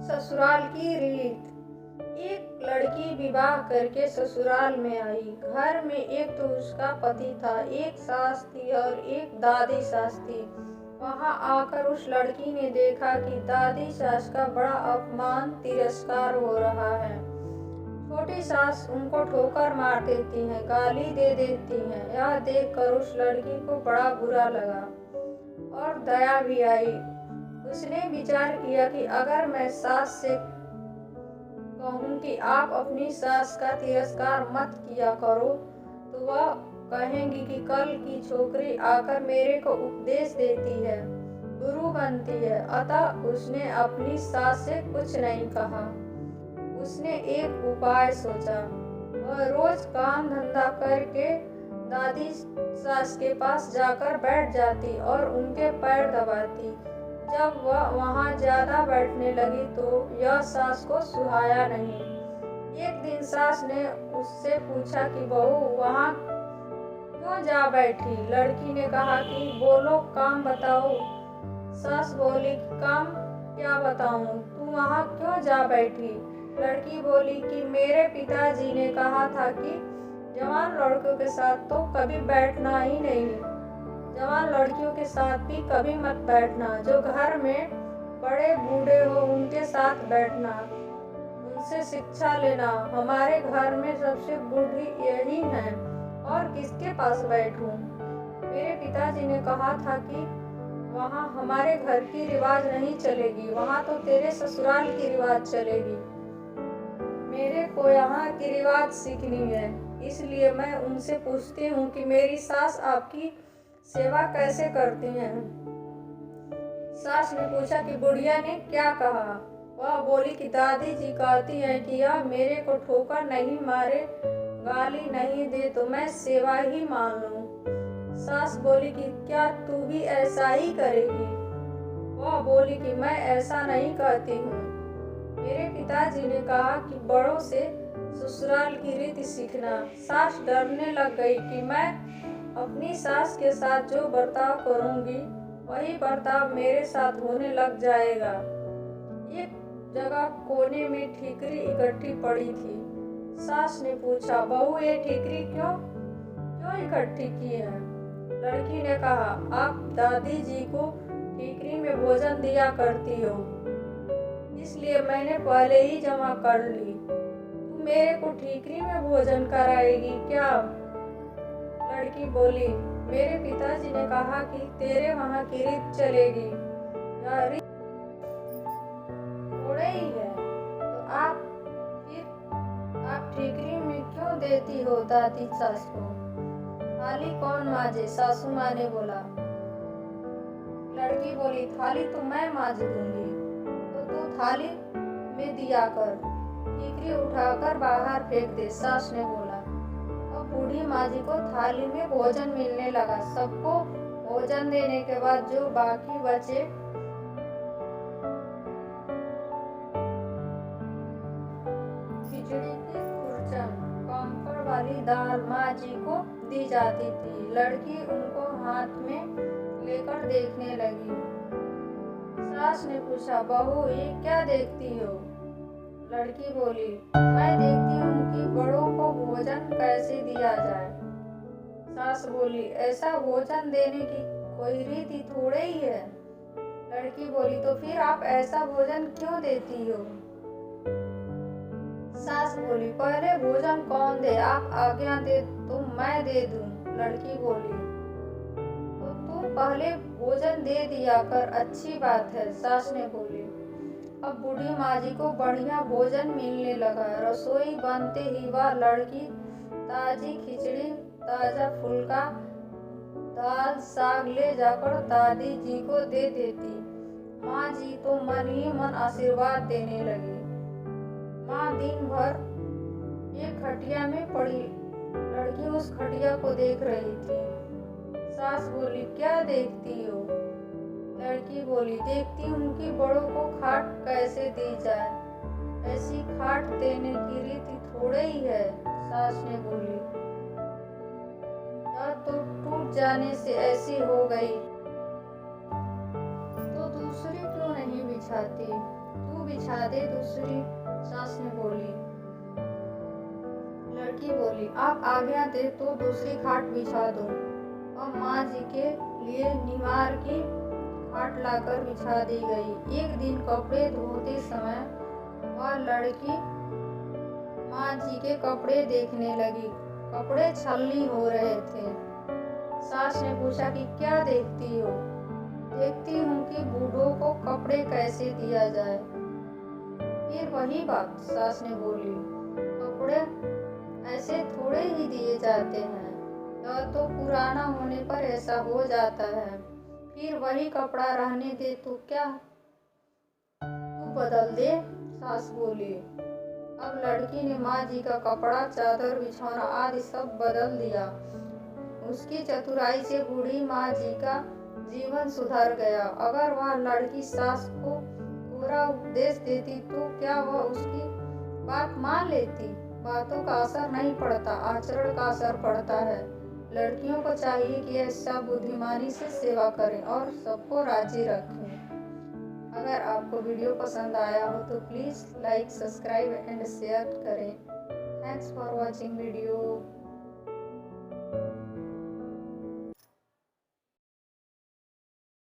ससुराल की रीत। एक लड़की विवाह करके ससुराल में आई। घर में एक तो उसका पति था, एक सास थी और एक दादी सास थी। वहां आकर उस लड़की ने देखा कि दादी सास का बड़ा अपमान तिरस्कार हो रहा है। छोटी सास उनको ठोकर मार देती है, गाली दे देती है। यह देखकर उस लड़की को बड़ा बुरा लगा और दया भी आई। उसने विचार किया कि अगर मैं सास से कहूँ कि आप अपनी सास का तिरस्कार मत किया करो, तो वह कहेंगी कि कल की छोकरी आकर मेरे को उपदेश देती है, गुरु बनती है। अतः उसने अपनी सास से कुछ नहीं कहा। उसने एक उपाय सोचा। वह रोज काम धंधा करके दादी सास के पास जाकर बैठ जाती और उनके पैर दबाती। जब वह वहां ज्यादा बैठने लगी तो यह सास को सुहाया नहीं। एक दिन सास ने उससे पूछा कि बहू वहां क्यों जा बैठी? लड़की ने कहा कि बोलो, काम बताओ। सास बोली, काम क्या बताऊं, तू वहां क्यों जा बैठी? लड़की बोली कि मेरे पिताजी ने कहा था कि जवान लड़कों के साथ तो कभी बैठना ही नहीं, जवान लड़कियों के साथ भी कभी मत बैठना। जो घर में बड़े बूढ़े हो उनके साथ बैठना, उनसे शिक्षा लेना। हमारे घर में सबसे बूढ़ी यही है और किसके पास बैठूं? मेरे पिताजी ने कहा था कि वहाँ हमारे घर की रिवाज नहीं चलेगी, वहाँ तो तेरे ससुराल की रिवाज चलेगी। मेरे को यहाँ की रिवाज सीखनी है, इसलिए मैं उनसे पूछती हूँ कि मेरी सास आपकी सेवा कैसे करती हैं? सास ने पूछा कि बुढ़िया ने क्या कहा? वह बोली कि दादी जी कहती हैं कि यह मेरे को ठोकर नहीं मारे, गाली नहीं दे तो मैं सेवा ही मान लूं। सास बोली कि क्या तू भी ऐसा ही करेगी? वह बोली कि मैं ऐसा नहीं कहती हूँ। मेरे पिताजी ने कहा कि बड़ों से ससुराल की रीति सीखना। सास डरने लग गई कि मैं अपनी सास के साथ जो बर्ताव करूंगी वही बर्ताव मेरे साथ होने लग जाएगा। एक जगह कोने में ठीकरी इकट्ठी पड़ी थी। सास ने पूछा, बहू ये ठीकरी क्यों क्यों इकट्ठी की है? लड़की ने कहा, आप दादी जी को ठीकरी में भोजन दिया करती हो, इसलिए मैंने पहले ही जमा कर ली। तू मेरे को ठीकरी में भोजन कराएगी क्या? लड़की बोली, मेरे पिताजी ने कहा कि तेरे वहाँ की रीत चलेगी। यह रीत थोड़े ही है, तो आप ठीकरी में क्यों देती हो दादी सास को? थाली कौन मांजे? सासू माँ ने बोला। लड़की बोली, थाली तो मैं मांज दूंगी, तो तू थाली में दिया कर, ठीकरी उठाकर बाहर फेंक दे। सास ने बोला। अब बूढ़ी माँ जी को थाली में भोजन मिलने लगा। सबको भोजन देने के बाद जो बाकी बचे खिचड़ी की खुरचन, कंकड़ वाली दाल माँ जी को दी जाती थी। लड़की उनको हाथ में लेकर देखने लगी। सास ने पूछा, बहू ये क्या देखती हो? लड़की बोली, मैं देखती हूँ कि बड़ों को भोजन कैसे दिया जाए। सास बोली, ऐसा भोजन देने की कोई रीति थोड़े ही है। लड़की बोली, तो फिर आप ऐसा भोजन क्यों देती हो? सास बोली, पहले भोजन कौन दे? आप आज्ञा दे तो मैं दे दूं। लड़की बोली, तो तू पहले भोजन दे दिया कर, अच्छी बात है। सास ने बोली। अब बूढ़ी माँ जी को बढ़िया भोजन मिलने लगा। रसोई बनते ही वह लड़की ताजी खिचड़ी, ताजा फुल्का, दाल साग ले जाकर दादी जी को दे देती। माँ जी तो मन ही मन आशीर्वाद देने लगी। माँ दिन भर एक खटिया में पड़ी, लड़की उस खटिया को देख रही थी। सास बोली, क्या देखती हो? लड़की बोली, देखती हूँ कि बड़ों को खाट कैसे दी जाए। ऐसी खाट देने की रीति थोड़े ही है। सास ने बोली, या तो टूट जाने से ऐसी हो गई तो दूसरी क्यों नहीं बिछाती? तू बिछा बिछा दे, दूसरी सास ने बोली। लड़की बोली, आप आज्ञा दे तो दूसरी खाट बिछा दूं। अब माँ जी के लिए निवार की खाट लाकर बिछा दी गई। एक दिन कपड़े धोते समय वह लड़की माँ जी के कपड़े देखने लगी। कपड़े छलनी हो रहे थे। सास ने पूछा कि क्या देखती हो? देखती हूँ कि बूढ़ों को कपड़े कैसे दिया जाए। फिर वही बात सास ने बोली, कपड़े ऐसे थोड़े ही दिए जाते हैं, यह तो पुराना होने पर ऐसा हो जाता है। फिर वही कपड़ा रहने दे तो क्या तू बदल दे, सास बोली। अब लड़की ने माँ जी का कपड़ा, चादर, बिछौना आदि सब बदल दिया। उसकी चतुराई से बूढ़ी माँ जी का जीवन सुधर गया। अगर वह लड़की सास को पूरा उपदेश देती तो क्या वह उसकी बात मान लेती? बातों का असर नहीं पड़ता, आचरण का असर पड़ता है। लड़कियों को चाहिए कि ऐसा बुद्धिमानी से सेवा करें और सबको राजी रखें। अगर आपको वीडियो पसंद आया हो तो please like, subscribe and share करें। Thanks for watching video.